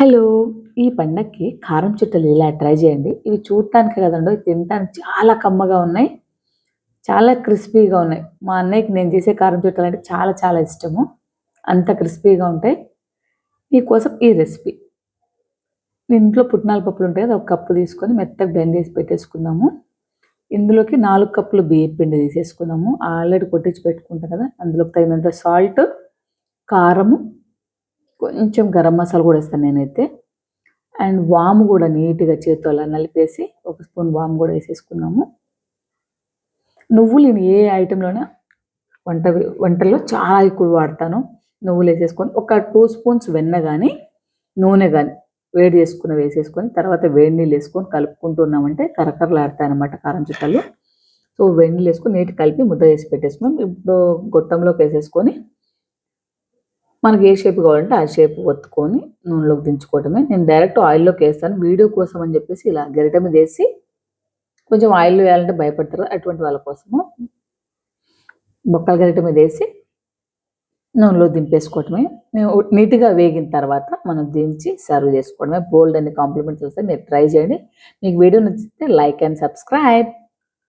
Hello! ఈ పండక్కి కారం చుట్టలు ఇలా ట్రై చేయండి. ఇవి చూడటానికే కదండోయ్! తినటానికి చాలా కమ్మగా ఉన్నాయి. చాలా క్రిస్పీగా ఉన్నాయి. మా అన్నయ్యకి నేను చేసే కారం చుట్టలంటే చాలా చాలా ఇష్టము. అంత క్రిస్పీగా ఉంటాయి. మీకోసం ఈ రెసిపీ. ఇంట్లో పుట్నాల పప్పులుంటాయి కదా! ఒక కప్పు తీసుకొని మెత్తగా బ్లెండ్ చేసి పెట్టేసుకుందాము. ఇందులోకి 4 కప్పులు బియ్యపు పిండి తీసేసుకుందాము. ఆల్రెడీ కొట్టించి పెట్టుకుంటాం కదా! అందులోకి తగినంత సాల్ట్, కారము, కొంచెం గరం మసాలా కూడా ఏస్తాను నేనైతే. అండ్ వాము కూడా నీట్‌గా చేత్తో అలా నలిపేసి ఒక స్పూన్ వాము కూడా ఏసేసుకున్నాము. నువ్వులు నేను ఏ ఐటెమ్‌లోనా వంటల్లో చాలా ఎక్కువ వాడతాను. నువ్వులేసేసుకొని ఒక 2 స్పూన్స్ వెన్న గాని, నూనె గాని వేడి చేసుకున్నవి వేసేసుకొని తర్వాత వేడి నీళ్ళేసుకొని కలుపుకుంటూ ఉన్నామంటే కరకరలాడతాయన్నమాట కారం చుట్టలు. సో, వేడి నీళ్ళేసుకొని నీట్‌గా కలిపి ముద్ద చేసి పెట్టేసుకున్నాం. ఇప్పుడు గొట్టంలోకేసేసుకొని మనకి ఏ షేప్ కావాలంటే ఆ షేప్ ఒత్తుకొని నూనెలోకి దించుకోవడమే. నేను డైరెక్ట్ ఆయిల్‌లోకేస్తాను. వీడియో కోసం అని చెప్పేసి ఇలా గరిటె మీదేసి కొంచెం ఆయిల్‌లో వేయాలంటే భయపడతారు. అటువంటి వాళ్ళ కోసము బొక్కల గరిటె మీదేసి నూనెలో దింపేసుకోవటమే. నీట్‌గా వేగిన తర్వాత మనం దించి సర్వ్ చేసుకోవడమే. బోలెడన్ని కాంప్లిమెంట్స్ వస్తాయి. మీరు ట్రై చేయండి. మీకు వీడియో నచ్చితే లైక్ అండ్ సబ్స్క్రైబ్.